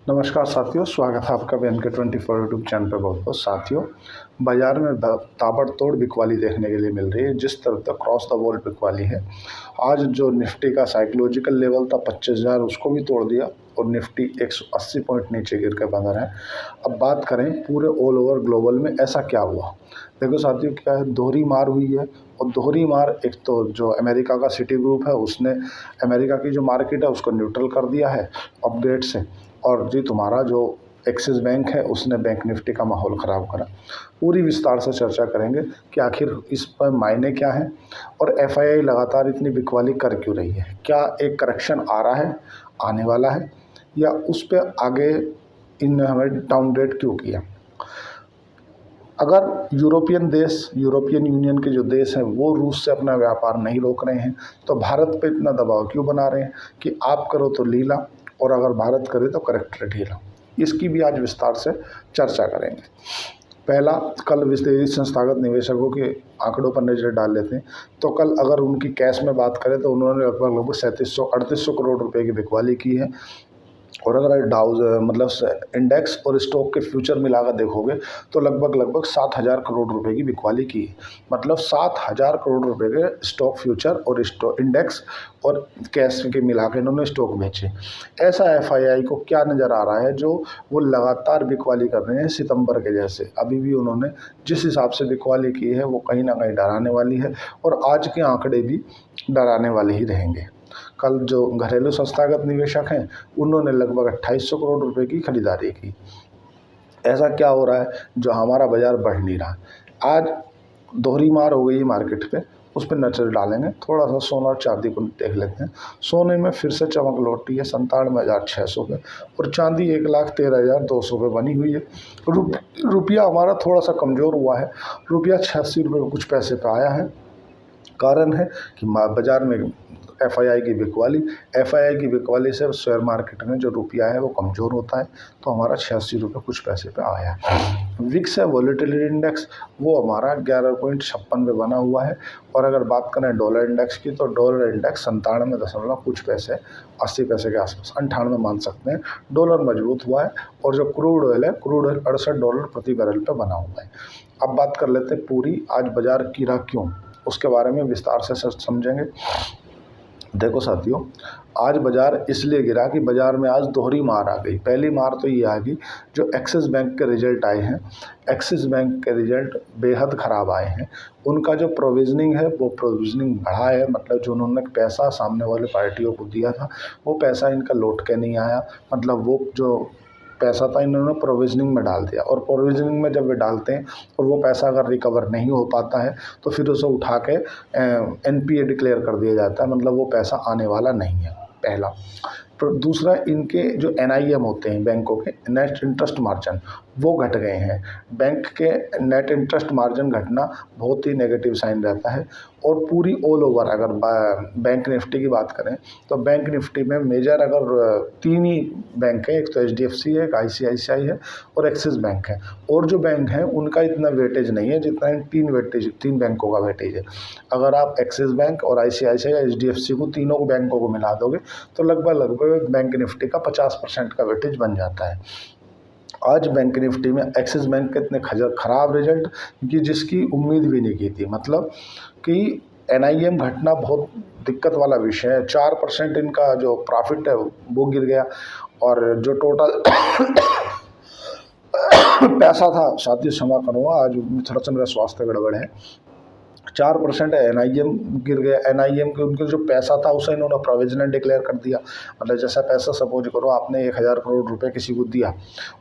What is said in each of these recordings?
नमस्कार साथियों, स्वागत है आपका BNK24 यूट्यूब चैनल पर। बहुत बहुत साथियों, बाजार में ताबड़तोड़ बिकवाली देखने के लिए मिल रही है। जिस तरह तक क्रॉस द बोर्ड बिकवाली है, आज जो निफ्टी का साइकोलॉजिकल लेवल था 25,000, उसको भी तोड़ दिया और निफ्टी 180 पॉइंट नीचे गिर कर बंद रहा है। अब बात करें पूरे ऑल ओवर ग्लोबल में ऐसा क्या हुआ। देखो साथियों, क्या है, दोहरी मार हुई है। और दोहरी मार, एक तो जो अमेरिका का सिटी ग्रुप है उसने अमेरिका की जो मार्केट है उसको न्यूट्रल कर दिया है अपग्रेड से, और जी तुम्हारा जो एक्सिस बैंक है उसने बैंक निफ्टी का माहौल ख़राब करा। पूरी विस्तार से चर्चा करेंगे कि आखिर इस पर मायने क्या है और एफआईआई लगातार इतनी बिकवाली कर क्यों रही है। क्या एक करेक्शन आ रहा है, आने वाला है, या उस पर आगे इनने हमें डाउनग्रेड क्यों किया। अगर यूरोपियन यूनियन के जो देश हैं वो रूस से अपना व्यापार नहीं रोक रहे हैं, तो भारत पे इतना दबाव क्यों बना रहे हैं कि आप करो तो लीला और अगर भारत करे तो करेक्टर ढीला। इसकी भी आज विस्तार से चर्चा करेंगे। पहला, कल विदेशी संस्थागत निवेशकों के आंकड़ों पर नजर डाल लेते हैं। तो कल अगर उनकी कैश में बात करें तो उन्होंने लगभग 3700-3800 करोड़ रुपए की बिकवाली की है। और अगर मतलब इंडेक्स और स्टॉक के फ्यूचर मिलाकर देखोगे तो लगभग 7,000 करोड़ रुपए की बिकवाली की है। मतलब 7,000 करोड़ रुपए के स्टॉक फ्यूचर और स्टॉक इंडेक्स और कैश के मिला के इन्होंने स्टॉक बेचे। ऐसा एफआईआई को क्या नज़र आ रहा है जो वो लगातार बिकवाली कर रहे हैं सितंबर के जैसे। अभी भी उन्होंने जिस हिसाब से बिकवाली की है वो कहीं ना कहीं डराने वाली है, और आज के आंकड़े भी डराने वाले ही रहेंगे। कल जो घरेलू संस्थागत निवेशक हैं उन्होंने लगभग 2800 करोड़ रुपए की खरीदारी की। ऐसा क्या हो रहा है जो हमारा बाजार बढ़ नहीं रहा। आज दोहरी मार हो गई है मार्केट पे, उस पर नजर डालेंगे। थोड़ा सा सोना और चांदी को देख लेते हैं। सोने में फिर से चमक लौटी है 97,600 पे, और चांदी 1,13,200 पे बनी हुई है। रुपया हमारा थोड़ा सा कमज़ोर हुआ है। रुपया 86 रुपये कुछ पैसे पे आया है। कारण है कि बाजार में एफआईआई की बिकवाली से शेयर मार्केट में जो रुपया है वो कमज़ोर होता है। तो हमारा 86 रुपये कुछ पैसे पे आया है। विक्स है वॉलेटिलिटी इंडेक्स, वो हमारा 11.56 पे बना हुआ है। और अगर बात करें डॉलर इंडेक्स की, तो डॉलर इंडेक्स 97 कुछ पैसे 80 पैसे के आसपास 98 मान सकते हैं। डॉलर मजबूत हुआ है। और जो क्रूड ऑयल है, क्रूड ऑयल $68 प्रति बैरल पे बना हुआ है। अब बात कर लेते हैं पूरी आज बाजार गिरा क्यों, उसके बारे में विस्तार से समझेंगे। देखो साथियों, आज बाजार इसलिए गिरा कि बाजार में आज दोहरी मार आ गई। पहली मार तो ये आ गई जो एक्सिस बैंक के रिजल्ट आए हैं। एक्सिस बैंक के रिजल्ट बेहद ख़राब आए हैं। उनका जो प्रोविजनिंग है वो प्रोविजनिंग बढ़ा है। मतलब जो उन्होंने पैसा सामने वाले पार्टियों को दिया था वो पैसा इनका लौट के नहीं आया। मतलब वो जो पैसा था इन्होंने प्रोविजनिंग में डाल दिया, और प्रोविजनिंग में जब वे डालते हैं और वो पैसा अगर रिकवर नहीं हो पाता है तो फिर उसे उठा के एनपीए डिक्लेयर कर दिया जाता है। मतलब वो पैसा आने वाला नहीं है, पहला। दूसरा, इनके जो एनआईएम होते हैं बैंकों के, नेट इंटरेस्ट मार्जिन, वो घट गए हैं। बैंक के नेट इंटरेस्ट मार्जिन घटना बहुत ही नेगेटिव साइन रहता है। और पूरी ऑल ओवर अगर बैंक निफ्टी की बात करें तो बैंक निफ्टी में मेजर अगर 3 ही बैंक हैं, एक तो एचडीएफसी है, एक आईसीआईसीआई है और एक्सिस बैंक है। और जो बैंक हैं उनका इतना वेटेज नहीं है जितना इन 3 बैंकों का वेटेज है। अगर आप एक्सिस बैंक और आईसीआईसीआई या एचडीएफसी को, तीनों को बैंकों को मिला दोगे तो लगभग बैंक निफ्टी का 50% का वेटेज बन जाता है। आज बैंक निफ्टी में एक्सिस बैंक के इतने खराब रिजल्ट कि जिसकी उम्मीद भी नहीं की थी। मतलब कि एनआईएम घटना बहुत दिक्कत वाला विषय है। 4% इनका जो प्रॉफिट है वो गिर गया, और जो टोटल पैसा था, साथ ही क्षमा करूँगा आज थोड़ा सा मेरा स्वास्थ्य गड़बड़ है, 4% एनआईएम गिर गया। एनआईएम के उनके जो पैसा था उसे इन्होंने प्रोविजनल डिक्लेयर कर दिया। मतलब जैसा पैसा, सपोज करो आपने 1,000 करोड़ रुपए किसी को दिया,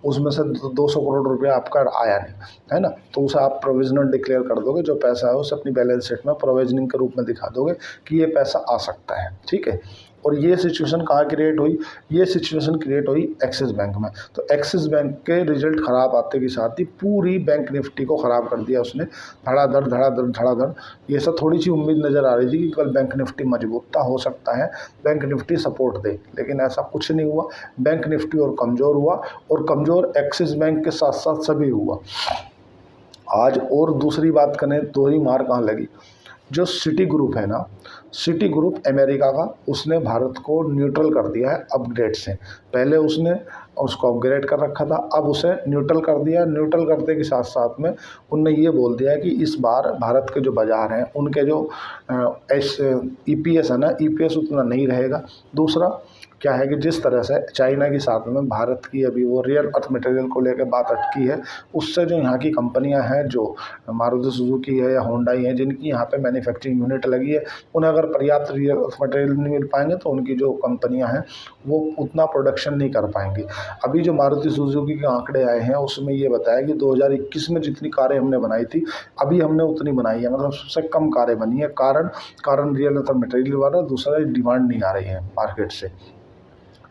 उसमें से 200 करोड़ रुपया आपका आया नहीं है ना, तो उसे आप प्रोविजनल डिक्लेयर कर दोगे। जो पैसा है उसे अपनी बैलेंस शीट में प्रोविजनिंग के रूप में दिखा दोगे कि ये पैसा आ सकता है, ठीक है। और ये सिचुएशन कहाँ क्रिएट हुई, ये सिचुएशन क्रिएट हुई एक्सिस बैंक में। तो एक्सिस बैंक के रिजल्ट खराब आते के साथ ही पूरी बैंक निफ्टी को ख़राब कर दिया उसने। धड़ाधड़। ये सब थोड़ी सी उम्मीद नज़र आ रही थी कि कल बैंक निफ्टी मजबूतता हो सकता है, बैंक निफ्टी सपोर्ट दे, लेकिन ऐसा कुछ नहीं हुआ। बैंक निफ्टी और कमज़ोर हुआ, और कमज़ोर एक्सिस बैंक के साथ साथ सभी हुआ आज। और दूसरी बात करें, दोहरी मार कहाँ लगी। जो सिटी ग्रुप है ना, सिटी ग्रुप अमेरिका का, उसने भारत को न्यूट्रल कर दिया है अपग्रेड से। पहले उसने उसको अपग्रेड कर रखा था, अब उसे न्यूट्रल कर दिया। न्यूट्रल करने के साथ साथ में उनने ये बोल दिया है कि इस बार भारत के जो बाज़ार हैं उनके जो ईपीएस है ना, ईपीएस उतना नहीं रहेगा। दूसरा क्या है कि जिस तरह से चाइना के साथ में भारत की अभी वो रेयर अर्थ मटेरियल को लेकर बात अटकी है, उससे जो यहाँ की कंपनियाँ हैं, जो मारुति सुजुकी है या होंडाई है, जिनकी यहाँ पे मैन्युफैक्चरिंग यूनिट लगी है, उन्हें अगर पर्याप्त रेयर अर्थ मटेरियल नहीं मिल पाएंगे तो उनकी जो कंपनियाँ हैं वो उतना प्रोडक्शन नहीं कर पाएंगी। अभी जो मारुति सुजुकी के आंकड़े आए हैं उसमें ये बताया कि 2021 में जितनी कारें हमने बनाई थी, अभी हमने उतनी बनाई है, मतलब सबसे कम कारें बनी है। कारण रियल अर्थ मटेरियल वाला, दूसरा डिमांड नहीं आ रही है मार्केट से।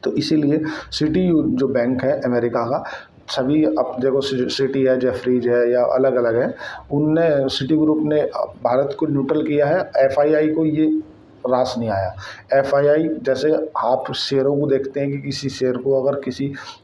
तो इसीलिए सिटी जो बैंक है अमेरिका का, सभी अब देखो सिटी है, जेफरीज है या अलग अलग है, उनने सिटी ग्रुप ने भारत को न्यूट्रल किया है। एफआईआई को ये रास नहीं आया। एफआईआई जैसे आप शेयरों को देखते हैं कि किसी शेयर को अगर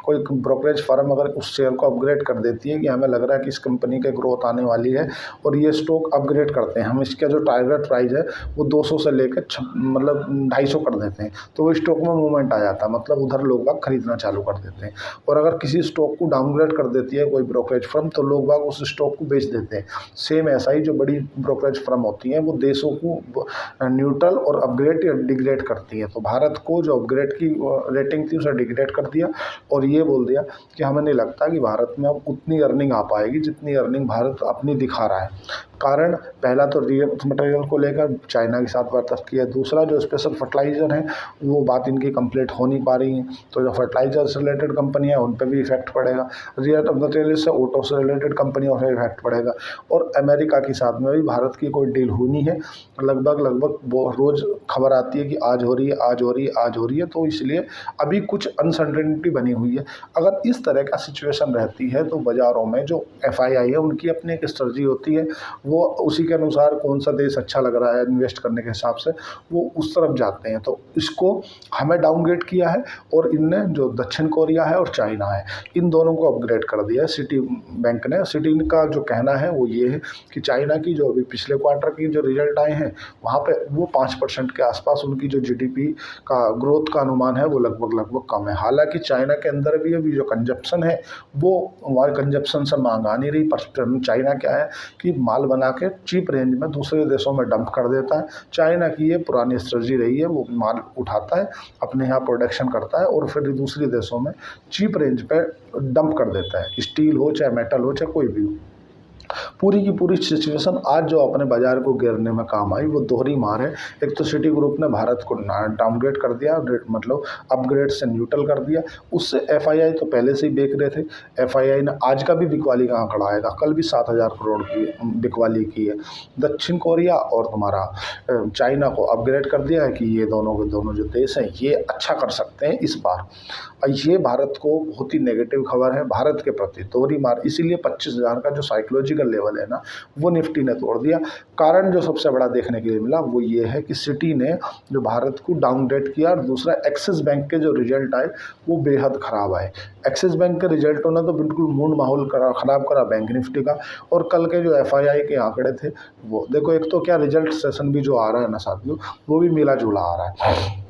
कोई ब्रोकरेज फर्म अगर उस शेयर को अपग्रेड कर देती है कि हमें लग रहा है कि इस कंपनी के ग्रोथ आने वाली है, और ये स्टॉक अपग्रेड करते हैं, हम इसका जो टारगेट प्राइस है वो 200 से लेकर मतलब 250 कर देते हैं, तो वो स्टॉक में मूवमेंट आ जाता है, मतलब उधर लोग बाग खरीदना चालू कर देते हैं। और अगर किसी स्टॉक को डाउनग्रेड कर देती है कोई ब्रोकरेज फर्म, तो लोग बाग उस स्टॉक को बेच देते हैं। सेम ऐसा ही जो बड़ी ब्रोकरेज फर्म होती हैं वो देशों को न्यूट्रल और अपग्रेड या डिग्रेड करती है। तो भारत को जो अपग्रेड की रेटिंग थी उसे डिग्रेड कर दिया, और ये बोल दिया कि हमें नहीं लगता कि भारत में अब उतनी अर्निंग आ पाएगी जितनी अर्निंग भारत अपनी दिखा रहा है। कारण पहला तो रेयर मटेरियल को लेकर चाइना के साथ वार्ता किया, दूसरा जो स्पेशल फर्टिलाइज़र है वो बात इनकी कंप्लीट हो नहीं पा रही है, तो जो फर्टिलाइजर से रिलेटेड कंपनी है उन पर भी इफेक्ट पड़ेगा। रेयर मटेरियल से ऑटो से रिलेटेड कंपनियों पर इफेक्ट पड़ेगा। और अमेरिका के साथ में भी भारत की कोई डील हुई नहीं है, लगभग वो रोज़ खबर आती है कि आज हो रही है, आज हो रही है, आज हो रही है, तो इसलिए अभी कुछ अनसर्टेनिटी बनी हुई है। अगर इस तरह का सिचुएशन रहती है तो बाज़ारों में जो एफआईआई है उनकी अपनी एक स्ट्रेटजी होती है, वो उसी के अनुसार कौन सा देश अच्छा लग रहा है इन्वेस्ट करने के हिसाब से वो उस तरफ जाते हैं। तो इसको हमें डाउनग्रेड किया है, और इनने जो दक्षिण कोरिया है और चाइना है, इन दोनों को अपग्रेड कर दिया है सिटी बैंक ने। सिटी का जो कहना है वो ये है कि चाइना की जो अभी पिछले क्वार्टर की जो रिजल्ट आए हैं वहाँ पे वो 5% के आसपास उनकी जो जीडीपी का ग्रोथ का अनुमान है वो लगभग कम है। हालांकि चाइना के अंदर भी अभी जो कंजप्शन है वो वहाँ कंजप्शन से मांग आ नहीं रही, पर चाइना क्या है कि माल बना के चीप रेंज में दूसरे देशों में डंप कर देता है। चाइना की ये पुरानी स्ट्रेटजी रही है, वो माल उठाता है, अपने यहाँ प्रोडक्शन करता है और फिर दूसरे देशों में चीप रेंज पे डंप कर देता है, स्टील हो चाहे मेटल हो चाहे कोई भी हो। पूरी की पूरी सिचुएशन आज जो अपने बाजार को गिरने में काम आई वो दोहरी मार है। एक तो सिटी ग्रुप ने भारत को डाउनग्रेड कर दिया, मतलब अपग्रेड से न्यूट्रल कर दिया। उससे एफआईआई तो पहले से ही बेच रहे थे। एफआईआई ने आज का भी बिकवाली का आंकड़ा आएगा, कल भी 7,000 करोड़ की बिकवाली की है। दक्षिण कोरिया और तुम्हारा चाइना को अपग्रेड कर दिया है कि ये दोनों के दोनों जो देश हैं ये अच्छा कर सकते हैं इस बार। ये भारत को बहुत ही नेगेटिव खबर है भारत के प्रति, दोहरी मार। इसीलिए 25,000 का जो साइकोलॉजिकल लेवल है ना वो निफ्टी ने तोड़ दिया। कारण जो सबसे बड़ा देखने के लिए मिला वो ये है कि सिटी ने जो भारत को डाउनग्रेड किया, और दूसरा एक्सिस बैंक के जो रिजल्ट आए वो बेहद ख़राब आए। एक्सिस बैंक के रिजल्टों ने तो बिल्कुल मूड माहौल ख़राब करा बैंक निफ्टी का। और कल के जो एफआईआई के आंकड़े थे वो देखो, एक तो क्या रिजल्ट सेशन भी जो आ रहा है ना साथियों वो भी मिला जुला आ रहा है।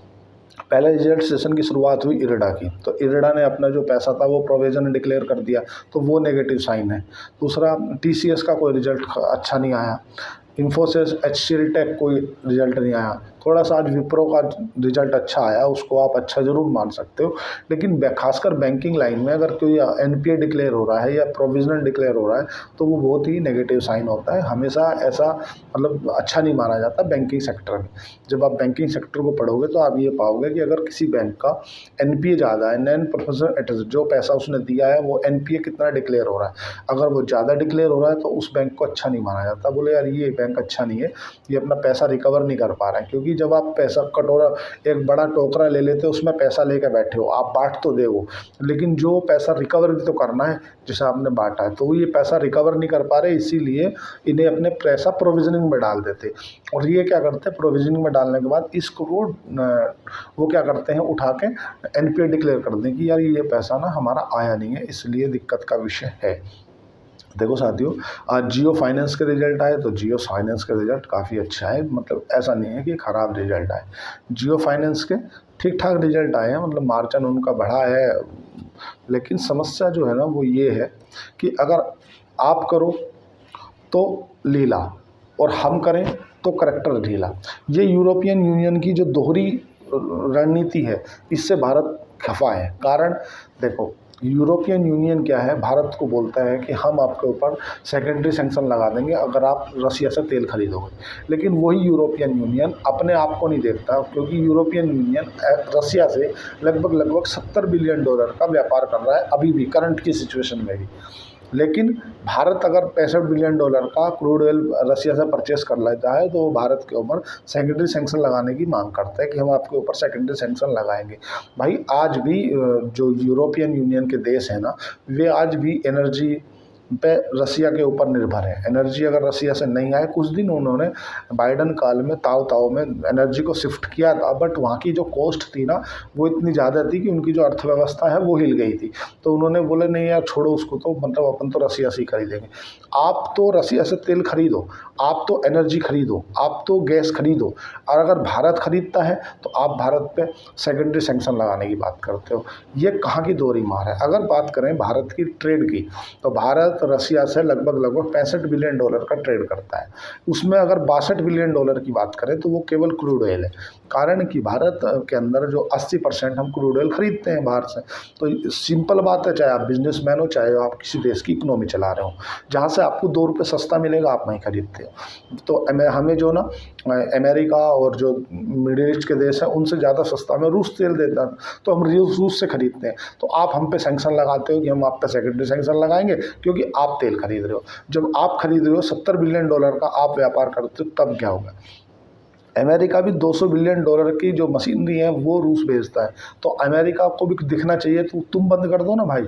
पहले रिजल्ट सेशन की शुरुआत हुई इरडा की, तो इरडा ने अपना जो पैसा था वो प्रोविजन डिक्लेयर कर दिया, तो वो नेगेटिव साइन है। दूसरा टीसीएस का कोई रिजल्ट अच्छा नहीं आया, इन्फोसिस, एचसीएल टेक कोई रिजल्ट नहीं आया। थोड़ा सा आज विप्रो का रिजल्ट अच्छा आया, उसको आप अच्छा ज़रूर मान सकते हो, लेकिन खासकर बैंकिंग लाइन में अगर कोई एनपीए डिक्लेयर हो रहा है या प्रोविजनल डिक्लेयर हो रहा है तो वो बहुत ही नेगेटिव साइन होता है। हमेशा ऐसा मतलब अच्छा नहीं माना जाता बैंकिंग सेक्टर में। जब आप बैंकिंग सेक्टर को पढ़ोगे तो आप ये पाओगे कि अगर किसी बैंक का एनपीए ज़्यादा है, नॉन परफॉर्मेंस एसेट, जो पैसा उसने दिया है वो एनपीए कितना डिक्लेयर हो रहा है, अगर वो ज़्यादा डिक्लेयर हो रहा है तो उस बैंक को अच्छा नहीं माना जाता। बोले यार ये बैंक अच्छा नहीं है, ये अपना पैसा रिकवर नहीं कर पा रहा है। क्योंकि जब आप पैसा कटोरा एक बड़ा टोकरा ले लेते हो उसमें पैसा लेकर बैठे हो, आप बांट तो देओ, लेकिन जो पैसा रिकवर भी तो करना है जिसे आपने बांटा है, तो ये पैसा रिकवर नहीं कर पा रहे, इसीलिए इन्हें अपने पैसा प्रोविजनिंग में डाल देते। और ये क्या करते हैं, प्रोविजनिंग में डालने के बाद इसको वो क्या करते हैं, उठा के एनपीए डिक्लेयर कर दें कि यार ये पैसा ना हमारा आया नहीं है, इसलिए दिक्कत का विषय है। देखो साथियों, आज जियो फाइनेंस के रिजल्ट आए तो जियो फाइनेंस का रिजल्ट काफ़ी अच्छा है, मतलब ऐसा नहीं है कि ख़राब रिजल्ट आए। जियो फाइनेंस के ठीक ठाक रिजल्ट आए हैं, मतलब मार्जिन उनका बढ़ा है। लेकिन समस्या जो है ना वो ये है कि अगर आप करो तो लीला और हम करें तो करैक्टर ढीला। ये यूरोपियन यूनियन की जो दोहरी रणनीति है, इससे भारत खफा है। कारण देखो, यूरोपियन यूनियन क्या है, भारत को बोलता है कि हम आपके ऊपर सेकेंडरी सैंक्शन लगा देंगे अगर आप रसिया से तेल खरीदोगे। लेकिन वही यूरोपियन यूनियन अपने आप को नहीं देखता, क्योंकि यूरोपियन यूनियन रसिया से लगभग 70 बिलियन डॉलर का व्यापार कर रहा है अभी भी, करंट की सिचुएशन में भी। लेकिन भारत अगर 65 बिलियन डॉलर का क्रूड ऑयल रसिया से परचेस कर लेता है तो वो भारत के ऊपर सेकेंडरी सैंक्शन लगाने की मांग करता है कि हम आपके ऊपर सेकेंडरी सैंक्शन लगाएंगे। भाई आज भी जो यूरोपियन यूनियन के देश हैं ना, वे आज भी एनर्जी पे रसिया के ऊपर निर्भर है। एनर्जी अगर रसिया से नहीं आए, कुछ दिन उन्होंने बाइडन काल में ताव में एनर्जी को शिफ्ट किया था, बट वहाँ की जो कॉस्ट थी ना वो इतनी ज़्यादा थी कि उनकी जो अर्थव्यवस्था है वो हिल गई थी। तो उन्होंने बोले नहीं यार छोड़ो उसको, तो मतलब अपन तो रसिया से ही खरीदेंगे। आप तो रसिया से तेल खरीदो, आप तो एनर्जी खरीदो, आप तो गैस खरीदो, और अगर भारत खरीदता है तो आप भारत पे सेकेंडरी सैंक्शन लगाने की बात करते हो। ये कहाँ की दोहरी मार है। अगर बात करें भारत की ट्रेड की, तो भारत रसिया से लगभग 65 बिलियन डॉलर का ट्रेड करता है। उसमें अगर 62 बिलियन डॉलर की बात करें तो वो केवल क्रूड ऑयल है। कारण कि भारत के अंदर जो 80% हम क्रूड ऑयल खरीदते हैं बाहर से। तो सिंपल बात है, चाहे आप बिजनेसमैन हो, चाहे आप किसी देश की इकोनॉमी चला रहे हो, जहाँ से आपको 2 रुपये सस्ता मिलेगा आप वहीं खरीदते हो। तो हमें जो ना अमेरिका और जो मिडिल ईस्ट के देश हैं उनसे ज़्यादा सस्ता हमें रूस तेल देता है, तो हम रूस से खरीदते हैं। तो आप हम पे सैंक्शन लगाते हो कि हम आप पे सेकेंडरी सैंक्शन लगाएंगे क्योंकि आप तेल खरीद रहे हो। जब आप खरीद रहे हो 70 बिलियन डॉलर का आप व्यापार करते हो, तब क्या होगा। अमेरिका भी 200 बिलियन डॉलर की जो मशीनरी है वो रूस भेजता है। तो अमेरिका को भी दिखना चाहिए, तो तुम बंद कर दो ना भाई,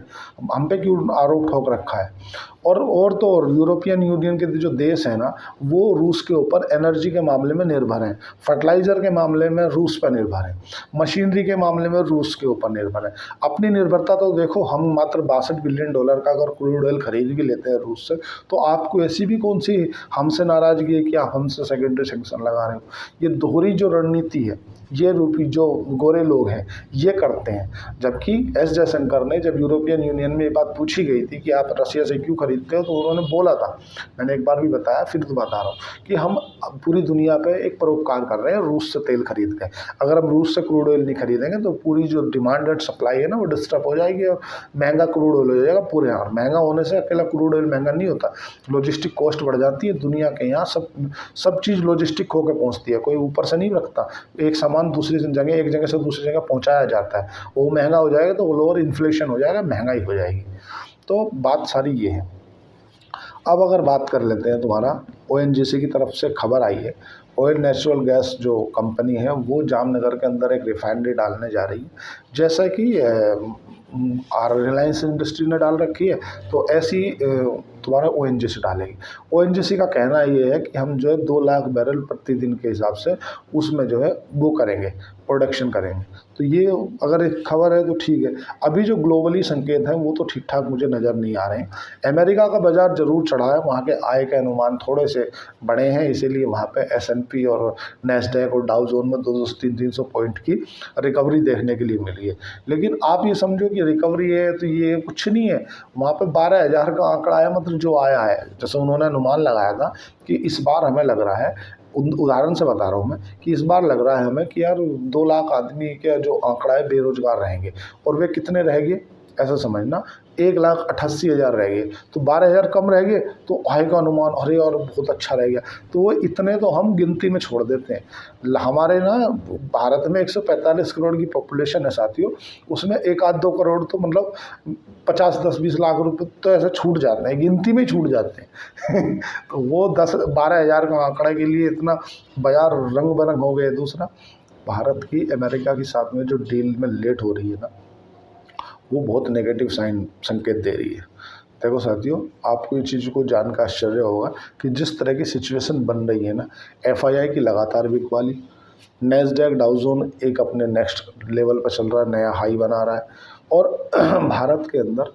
हम पे क्यों आरोप ठोक रखा है। और तो और यूरोपियन यूनियन के जो देश हैं ना, वो रूस के ऊपर एनर्जी के मामले में निर्भर हैं, फर्टिलाइज़र के मामले में रूस पर निर्भर है, मशीनरी के मामले में रूस के ऊपर निर्भर है। अपनी निर्भरता तो देखो, हम मात्र 62 बिलियन डॉलर का अगर क्रूड ऑयल खरीद भी लेते हैं रूस से, तो आपको ऐसी भी कौन सी हमसे नाराज़गी है कि आप हमसे सेकेंडरी सैंक्शन लगा रहे हो। ये दोहरी जो रणनीति है, ये रूपी जो गोरे लोग हैं ये करते हैं। जबकि एस जयशंकर ने जब यूरोपियन यूनियन में ये बात पूछी गई थी कि आप रसिया से क्यों खरीदते हो, तो उन्होंने बोला था, मैंने एक बार भी बताया फिर तो बता रहा हूँ, कि हम पूरी दुनिया पे एक परोपकार कर रहे हैं रूस से तेल खरीद के। अगर हम रूस से क्रूड ऑयल नहीं खरीदेंगे तो पूरी जो डिमांड एंड सप्लाई है ना वो डिस्टर्ब हो जाएगी और महंगा क्रूड ऑयल हो जाएगा पूरे यहाँ। महंगा होने से अकेला क्रूड ऑयल महंगा नहीं होता, लॉजिस्टिक कॉस्ट बढ़ जाती है। दुनिया के यहाँ सब चीज़ लॉजिस्टिक होकर पहुँचती है, कोई ऊपर से नहीं रखता। एक सामान दूसरी जगह, एक जगह से दूसरी जगह पहुँचाया जाता है, वो महंगा हो जाएगा तो ऑल ओवर इन्फ्लेशन हो जाएगा, महंगाई हो जाएगी। तो बात सारी ये है। अब अगर बात कर लेते हैं, तुम्हारा ओएनजीसी की तरफ से खबर आई है, ऑयल नेचुरल गैस जो कंपनी है वो जामनगर के अंदर एक रिफाइनरी डालने जा रही है, जैसा कि रिलायंस इंडस्ट्री ने डाल रखी है, तो ऐसी तुम्हारा ओएनजीसी डालेगी। ओएनजीसी का कहना ये है कि हम जो है 2 लाख बैरल प्रतिदिन के हिसाब से उसमें जो है वो करेंगे, प्रोडक्शन करेंगे। तो ये अगर एक खबर है तो ठीक है। अभी जो ग्लोबली संकेत हैं वो तो ठीक ठाक मुझे नज़र नहीं आ रहे हैं। अमेरिका का बाज़ार ज़रूर चढ़ा है, वहाँ के आय के अनुमान थोड़े से बड़े हैं, इसीलिए वहाँ पे S&P और नैस्डैक और डाउ जोन में 200-300 पॉइंट की रिकवरी देखने के लिए मिली है। लेकिन आप ये समझो कि रिकवरी है तो ये कुछ नहीं है। वहाँ पे 12,000 का आंकड़ा है, मतलब जो आया है, जैसे उन्होंने अनुमान लगाया था कि इस बार हमें लग रहा है, उदाहरण से बता रहा हूँ मैं, कि इस बार लग रहा है हमें कि यार 2 लाख आदमी का जो आंकड़ा है बेरोजगार रहेंगे, और वे कितने रहेंगे ऐसा समझना, 1,88,000 रह गए, तो 12,000 कम रह गए, तो आय का अनुमान अरे और बहुत अच्छा रह गया। तो वो इतने तो हम गिनती में छोड़ देते हैं। हमारे ना भारत में 145 करोड़ की पॉपुलेशन है साथियों, उसमें 1-2 करोड़ तो मतलब 50, 10, 20 लाख रुपए तो ऐसे छूट जाते हैं, गिनती में छूट जाते हैं। तो वो 10-12,000 का आंकड़ा के लिए इतना बाजार रंग बिरंग हो गए। दूसरा, भारत की अमेरिका के साथ में जो डील में लेट हो रही है ना, वो बहुत नेगेटिव संकेत दे रही है। देखो साथियों, आपको ये चीज़ को जानकर आश्चर्य होगा कि जिस तरह की सिचुएशन बन रही है ना, FII की लगातार बिकवाली, नैस्डैक डाउ जोन एक अपने नेक्स्ट लेवल पर चल रहा है, नया हाई बना रहा है, और भारत के अंदर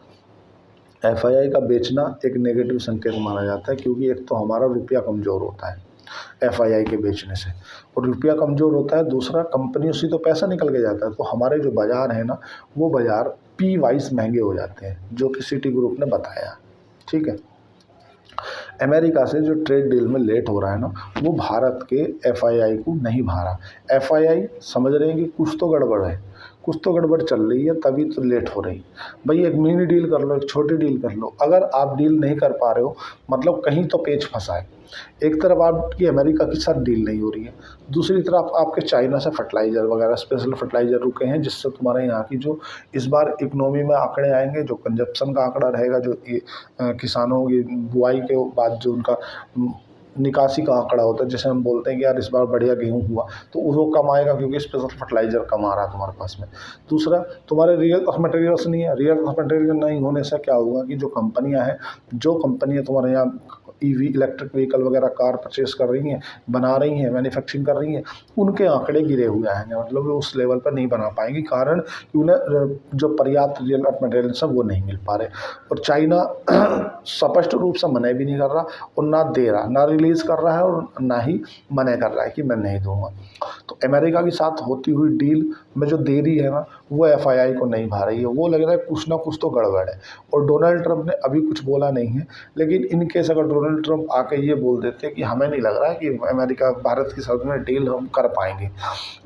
एफआईआई का बेचना एक नेगेटिव संकेत माना जाता है, क्योंकि एक तो हमारा रुपया कमज़ोर होता है एफआईआई के बेचने से, और रुपया कमज़ोर होता है, दूसरा कंपनियों से तो पैसा निकल के जाता है, तो हमारे जो बाज़ार है ना वो बाज़ार पी वाइज महंगे हो जाते हैं, जो कि सिटी ग्रुप ने बताया। ठीक है, अमेरिका से जो ट्रेड डील में लेट हो रहा है ना, वो भारत के एफआईआई को नहीं भा रहा। एफआईआई समझ रहे हैं कि कुछ तो गड़बड़ है, कुछ तो गड़बड़ चल रही है, तभी तो लेट हो रही। भाई एक मिनी डील कर लो, एक छोटी डील कर लो, अगर आप डील नहीं कर पा रहे हो मतलब कहीं तो पेच फंसा है। एक तरफ आपकी अमेरिका के साथ डील नहीं हो रही है, दूसरी तरफ आपके चाइना से फर्टिलाइज़र वगैरह स्पेशल फर्टिलाइज़र रुके हैं, जिससे तुम्हारे यहाँ की जो इस बार इकोनॉमी में आंकड़े आएंगे, जो कंजप्शन का आंकड़ा रहेगा, जो किसानों की बुआई के बाद जो उनका निकासी का आंकड़ा होता है, जैसे हम बोलते हैं कि यार इस बार बढ़िया गेहूं हुआ, तो वो कम आएगा क्योंकि स्पेशल फर्टिलाइज़र कम आ रहा है तुम्हारे पास में। दूसरा, तुम्हारे रियल अर्थ मटेरियल्स नहीं है, रियल अर्थ मटेरियल नहीं होने से क्या होगा कि जो कंपनियां हैं, जो कंपनियां तुम्हारे यहाँ ईवी इलेक्ट्रिक व्हीकल वगैरह कार परचेस कर रही हैं, बना रही हैं, मैन्युफैक्चरिंग कर रही हैं, उनके आंकड़े गिरे हुए आएंगे, मतलब वो उस लेवल पर नहीं बना पाएंगी, कारण कि उन्हें जो पर्याप्त रियल अर्थ मटेरियल्स हैं वो नहीं मिल पा रहे। और चाइना स्पष्ट रूप से मना भी नहीं कर रहा और ना दे रहा, ना रिलीज़ कर रहा है और ना ही मना कर रहा है कि मैं नहीं दूंगा। तो अमेरिका के साथ होती हुई डील में जो देरी है ना, वो एफआईआई को नहीं भा रही है, वो लग रहा है कुछ ना कुछ तो गड़बड़ है। और डोनाल्ड ट्रंप ने अभी कुछ बोला नहीं है, लेकिन इन केस अगर डोनाल्ड ट्रंप आके ये बोल देते कि हमें नहीं लग रहा है कि अमेरिका भारत के साथ में डील हम कर पाएंगे,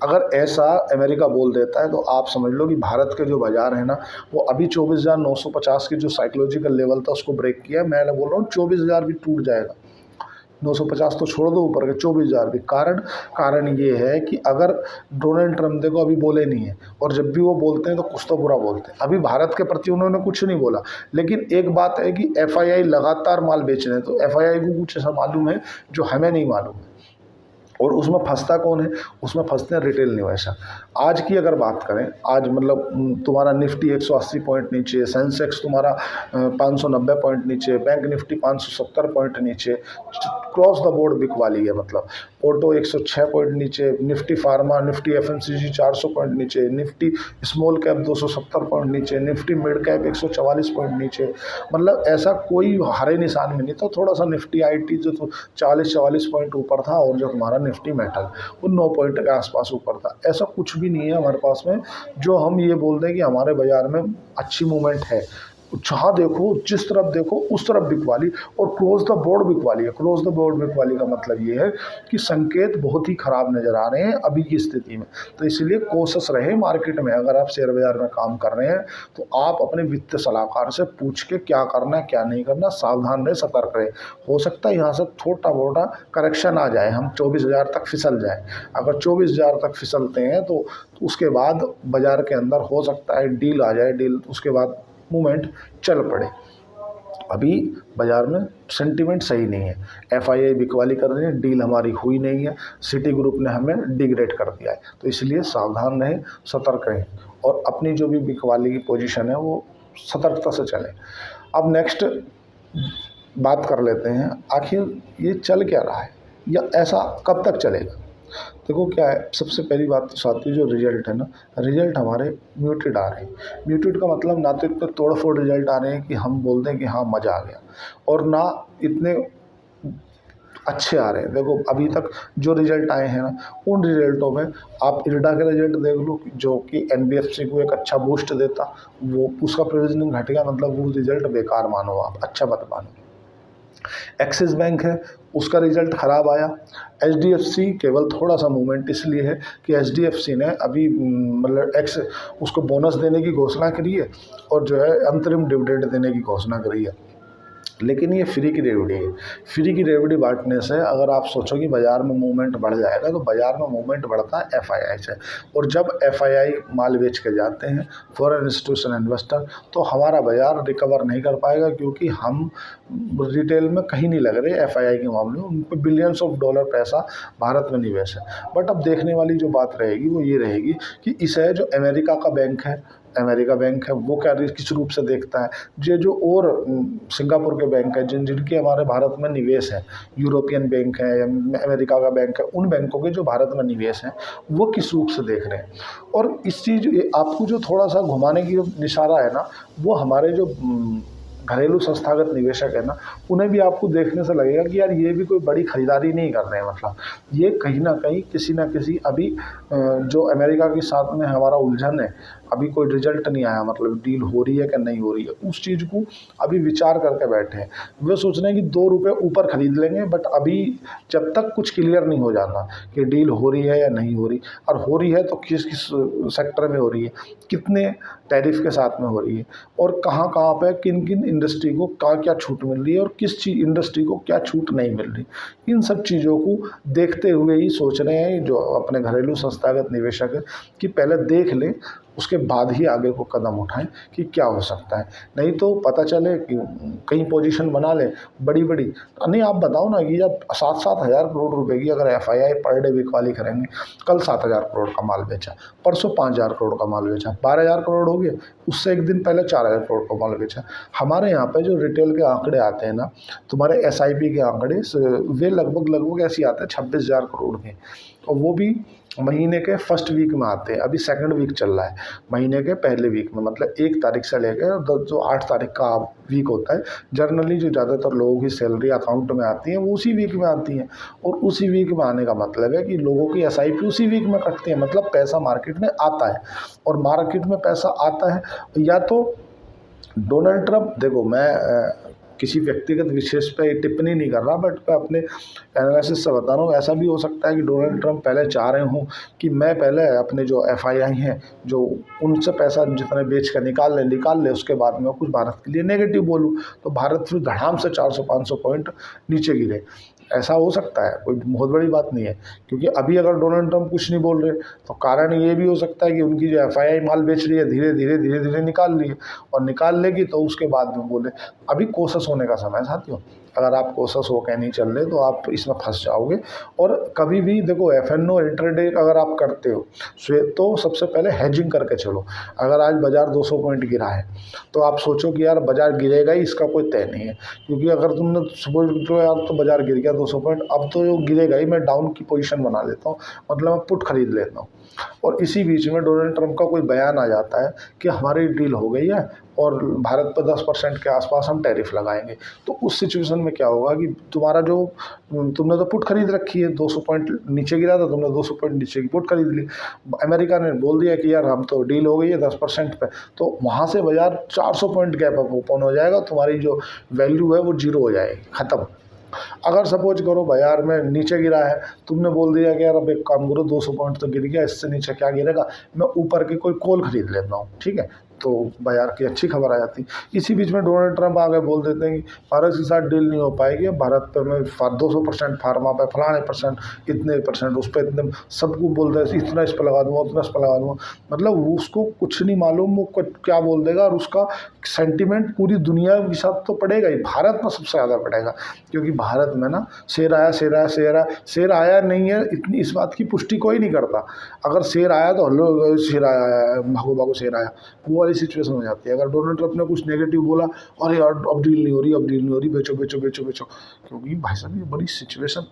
अगर ऐसा अमेरिका बोल देता है तो आप समझ लो कि भारत के जो बाज़ार है ना, वो अभी 24,950 की जो साइकोलॉजिकल लेवल था उसको ब्रेक किया। मैं बोल रहा हूँ 24,000 भी टूट जाएगा, 950 तो छोड़ दो, ऊपर के 24,000 भी। कारण ये है कि अगर डोनाल्ड ट्रंप देखो अभी बोले नहीं है, और जब भी वो बोलते हैं तो कुछ तो बुरा बोलते हैं। अभी भारत के प्रति उन्होंने कुछ नहीं बोला, लेकिन एक बात है कि एफआईआई लगातार माल बेच रहे हैं, तो एफआईआई को कुछ ऐसा मालूम है जो हमें नहीं मालूम है। और उसमें फंसता कौन है? उसमें फंसते हैं रिटेल निवेशक। आज की अगर बात करें, आज मतलब तुम्हारा निफ्टी 180 पॉइंट नीचे, सेंसेक्स तुम्हारा 590 पॉइंट नीचे, बैंक निफ्टी 570 पॉइंट नीचे, क्रॉस द बोर्ड बिकवाली है। मतलब ऑटो 106 पॉइंट नीचे, Nifty pharma, Nifty FMCG 400 point नीचे, निफ्टी स्मॉल कैप 270 पॉइंट नीचे, निफ्टी मिड कैप 144 पॉइंट नीचे। मतलब ऐसा कोई हरे निशान में नहीं। तो थोड़ा सा निफ्टी आईटी जो 40-44 पॉइंट ऊपर था, और जो हमारा निफ्टी मेटल वो 9 पॉइंट के आसपास ऊपर था। ऐसा कुछ भी नहीं है हमारे पास में जो हम ये बोल दें कि हमारे बाजार में अच्छी मूवमेंट है। जहाँ देखो, जिस तरफ देखो उस तरफ बिकवाली, और क्लोज द बोर्ड बिकवाली है। क्लोज द बोर्ड बिकवाली का मतलब ये है कि संकेत बहुत ही खराब नज़र आ रहे हैं अभी की स्थिति में। तो इसलिए कोशिश रहे मार्केट में, अगर आप शेयर बाजार में काम कर रहे हैं तो आप अपने वित्तीय सलाहकार से पूछ के क्या करना है क्या नहीं करना, सावधान रहे, सतर्क रहे। हो सकता है यहाँ से छोटा मोटा करेक्शन आ जाए, हम 24,000 तक फिसल जाए। अगर 24,000 तक फिसलते हैं तो उसके बाद बाज़ार के अंदर हो सकता है डील आ जाए, डील उसके बाद मूवमेंट चल पड़े। अभी बाज़ार में सेंटीमेंट सही नहीं है, एफआईआई बिकवाली कर रही है, डील हमारी हुई नहीं है, सिटी ग्रुप ने हमें डिग्रेड कर दिया है। तो इसलिए सावधान रहें, सतर्क रहें, और अपनी जो भी बिकवाली की पोजीशन है वो सतर्कता से चलें। अब नेक्स्ट बात कर लेते हैं, आखिर ये चल क्या रहा है या ऐसा कब तक चलेगा। देखो क्या है, सबसे पहली बात तो साथ ही जो रिजल्ट है ना, रिजल्ट हमारे म्यूटेड आ रहे हैं। म्यूटेड का मतलब ना तो इतने तोड़ फोड़ रिजल्ट आ रहे हैं कि हम बोल दें कि हाँ मज़ा आ गया, और ना इतने अच्छे आ रहे हैं। देखो अभी तक जो रिजल्ट आए हैं ना, उन रिजल्टों में आप इरडा के रिजल्ट देख लो, जो कि एनबीएफसी को एक अच्छा बूस्ट देता, वो उसका प्रोविजनिंग घट गया, मतलब वो रिजल्ट बेकार मानो, आप अच्छा मत मानो। एक्सिस बैंक है, उसका रिजल्ट ख़राब आया। एचडीएफसी केवल थोड़ा सा मूवमेंट इसलिए है कि एचडीएफसी ने अभी मतलब उसको बोनस देने की घोषणा करी है, और जो है अंतरिम डिविडेंड देने की घोषणा करी है, लेकिन ये फ्री की रेवड़ी है। फ्री की रेवड़ी बांटने से अगर आप सोचो कि बाज़ार में मूवमेंट बढ़ जाएगा, तो बाज़ार में मूवमेंट बढ़ता है एफआईआई से, और जब एफआईआई माल बेच के जाते हैं फॉरेन इंस्टीट्यूशन इन्वेस्टर, तो हमारा बाज़ार रिकवर नहीं कर पाएगा, क्योंकि हम रिटेल में कहीं नहीं लग रहे एफआईआई के मामले में। उन पर बिलियंस ऑफ डॉलर पैसा भारत में निवेश है। बट अब देखने वाली जो बात रहेगी वो ये रहेगी कि इसे जो अमेरिका का बैंक है, अमेरिका बैंक है, वो क्या किस रूप से देखता है। ये जो और सिंगापुर के बैंक है जिनके हमारे भारत में निवेश है, यूरोपियन बैंक है या अमेरिका का बैंक है, उन बैंकों के जो भारत में निवेश हैं वो किस रूप से देख रहे हैं। और इस चीज़ आपको जो थोड़ा सा घुमाने की जो इशारा है ना, वो हमारे जो घरेलू संस्थागत निवेशक है ना, उन्हें भी आपको देखने से लगेगा कि यार ये भी कोई बड़ी खरीदारी नहीं कर रहे हैं। मतलब ये कहीं ना कहीं किसी ना किसी अभी जो अमेरिका के साथ में हमारा उलझन है, अभी कोई रिजल्ट नहीं आया, मतलब डील हो रही है कि नहीं हो रही है, उस चीज़ को अभी विचार करके बैठे हैं। वे सोच रहे हैं कि 2 रुपये ऊपर खरीद लेंगे, बट अभी जब तक कुछ क्लियर नहीं हो जाता कि डील हो रही है या नहीं हो रही, और हो रही है तो किस किस सेक्टर में हो रही है, कितने टैरिफ के साथ में हो रही है, और कहाँ कहाँ पे किन किन इंडस्ट्री को क्या क्या छूट मिल रही है, और किस चीज इंडस्ट्री को क्या छूट नहीं मिल रही, इन सब चीज़ों को देखते हुए ही सोच रहे हैं जो अपने घरेलू संस्थागत निवेशक है कि पहले देख लें, उसके बाद ही आगे को कदम उठाएं कि क्या हो सकता है। नहीं तो पता चले कि कहीं पोजीशन बना ले बड़ी बड़ी। नहीं, आप बताओ ना कि जब 7-7 हज़ार करोड़ रुपए की अगर FII पर डे बिकवाली करेंगे, कल 7,000 करोड़ का माल बेचा, परसों 5,000 करोड़ का माल बेचा, 12,000 करोड़ हो गए, उससे एक दिन पहले 4,000 करोड़ का माल बेचा। हमारे यहाँ पे जो रिटेल के आंकड़े आते हैं ना, तुम्हारे SIP के आंकड़े वे लगभग ऐसे आते हैं 26,000 करोड़ के, और वो भी महीने के फर्स्ट वीक में आते हैं। अभी सेकंड वीक चल रहा है, महीने के पहले वीक में, मतलब 1 तारीख से लेकर जो 8 तारीख का वीक होता है, जनरली जो ज़्यादातर लोगों की सैलरी अकाउंट में आती है वो उसी वीक में आती है। और उसी वीक में आने का मतलब है कि लोगों की SIP उसी वीक में कटती है, मतलब पैसा मार्केट में आता है। और मार्केट में पैसा आता है या तो डोनाल्ड ट्रंप, देखो मैं किसी व्यक्तिगत विशेष पे टिप्पणी नहीं कर रहा, बट मैं अपने एनालिसिस से बता रहा हूँ। ऐसा भी हो सकता है कि डोनाल्ड ट्रंप पहले चाह रहे हों कि मैं पहले अपने जो FII हैं, जो उनसे पैसा जितने बेच कर निकाल ले, उसके बाद मैं कुछ भारत के लिए नेगेटिव बोलूँ, तो भारत फिर धड़ाम से 400-500 पॉइंट नीचे गिरे। ऐसा हो सकता है, कोई बहुत बड़ी बात नहीं है। क्योंकि अभी अगर डोनाल्ड ट्रंप कुछ नहीं बोल रहे, तो कारण ये भी हो सकता है कि उनकी जो FII माल बेच रही है धीरे धीरे निकाल रही है, और निकाल लेगी तो उसके बाद में बोले। अभी कोशिश होने का समय है साथियों, अगर आप कोशिश हो के नहीं चल रहे तो आप इसमें फंस जाओगे। और कभी भी देखो, FNO इंटरडे अगर आप करते हो तो सबसे पहले हेजिंग करके चलो। अगर आज बाजार 200 पॉइंट गिरा है तो आप सोचो कि यार बाजार गिरेगा ही, इसका कोई तय नहीं है। क्योंकि अगर तुमने सोचो यार तो बाजार गिर गया 200 पॉइंट, अब तो जो गिरेगा ही, मैं डाउन की पोजीशन बना लेता हूँ, मतलब मैं पुट खरीद लेता हूँ। और इसी बीच में डोनाल्ड ट्रंप का कोई बयान आ जाता है कि हमारी डील हो गई है और भारत पर 10% के आसपास हम टैरिफ लगाएंगे। तो उस सिचुएशन में क्या होगा कि तुम्हारा जो तुमने तो पुट खरीद रखी है, 200 पॉइंट नीचे गिरा था, तुमने 200 पॉइंट नीचे की पुट खरीद ली। अमेरिका ने बोल दिया कि यार हम तो डील हो गई है 10% पे, तो वहाँ से बाजार 400 पॉइंट गैप अप ओपन हो जाएगा, तुम्हारी जो वैल्यू है वो जीरो हो जाएगी, ख़त्म। अगर सपोज करो बाजार में नीचे गिरा है, तुमने बोल दिया कि यार अब एक काम करो, 200 पॉइंट तो गिर गया, इससे नीचे क्या गिरेगा, मैं ऊपर की कोई कॉल खरीद लेता हूँ, ठीक है, तो बाजार की अच्छी खबर आ जाती। इसी बीच में डोनाल्ड ट्रंप आगे बोल देते हैं कि भारत के साथ डील नहीं हो पाएगी, भारत पे मैं 200% फार्मा पे, फलाने परसेंट, इतने परसेंट उस पर, इतने सबको बोलता है इतना इस पर लगा दूंगा, उतना इस पर लगा दूंगा। मतलब उसको कुछ नहीं मालूम वो क्या बोल देगा, और उसका सेंटिमेंट पूरी दुनिया के साथ तो पड़ेगा ही, भारत में सबसे ज़्यादा पड़ेगा। क्योंकि भारत में ना शेर आया नहीं है, इतनी इस बात की पुष्टि कोई नहीं करता। अगर शेर आया तो हल्लो शेर आया, भागो भागो शेर आया, वो वाली सिचुएशन हो जाती है। अगर डोनाल्ड ट्रंप ने कुछ नेगेटिव बोला, अरे यार अब डील नहीं हो रही, बेचो, क्योंकि भाई साहब ये बड़ी सिचुएशन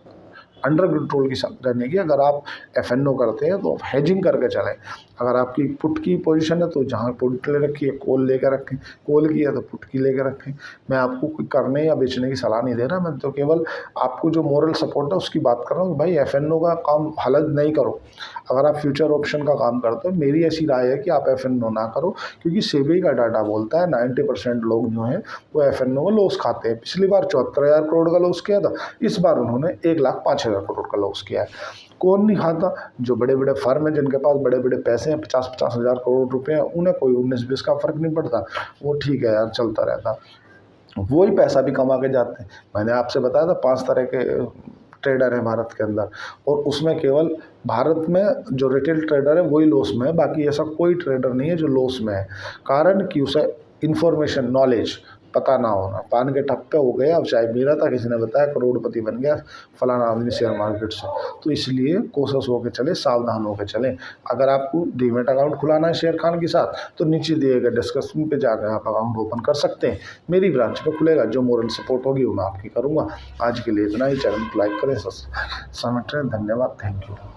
अंडर कंट्रोल की साथ रहने की। अगर आप FNO करते हैं तो हेजिंग करके चलें। अगर आपकी पुट की पोजीशन है तो जहाँ पुट ले रखी है कॉल लेकर रखें, कॉल की है तो पुट की लेकर रखें। मैं आपको कोई करने या बेचने की सलाह नहीं दे रहा, मैं तो केवल आपको जो मोरल सपोर्ट है उसकी बात कर रहा हूँ कि भाई FNO का काम हालत नहीं करो। अगर आप फ्यूचर ऑप्शन का काम करते हो, मेरी ऐसी राय है कि आप FNO ना करो, क्योंकि सेबी का डाटा बोलता है 90% लोग जो हैं वो FNO में लॉस खाते हैं। पिछली बार 74,000 करोड़ का लॉस किया था, इस बार उन्होंने 1,05,000 करोड़ का लॉस किया है। कौन नहीं खाता? जो बड़े बड़े फर्म हैं, जिनके पास बड़े बड़े पैसे हैं, 50-50 हज़ार करोड़ रुपए हैं, उन्हें कोई 19-20 का फर्क नहीं पड़ता, वो ठीक है यार चलता रहता, वही पैसा भी कमा के जाते हैं। मैंने आपसे बताया था 5 तरह के ट्रेडर हैं भारत के अंदर, और उसमें केवल भारत में जो रिटेल ट्रेडर है वही लॉस में है, बाकी ऐसा कोई ट्रेडर नहीं है जो लॉस में है। कारण कि उसे इन्फॉर्मेशन, नॉलेज पता ना होना। पान के ठप्पे हो गया, अब चाय पी रहा था, किसी ने बताया करोड़पति बन गया फलाना आदमी शेयर मार्केट से। तो इसलिए कोशिश होकर चले, सावधान होकर चलें। अगर आपको डीमेट अकाउंट खुलाना है शेर खान के साथ, तो नीचे दिए गए डिस्क्रिप्शन पे जाकर आप अकाउंट ओपन कर सकते हैं। मेरी ब्रांच पे खुलेगा, जो मोरल सपोर्ट होगी वो मैं आपकी करूँगा। आज के लिए इतना ही। चैनल को लाइक करें, सब्सक्राइब करें। धन्यवाद, थैंक यू।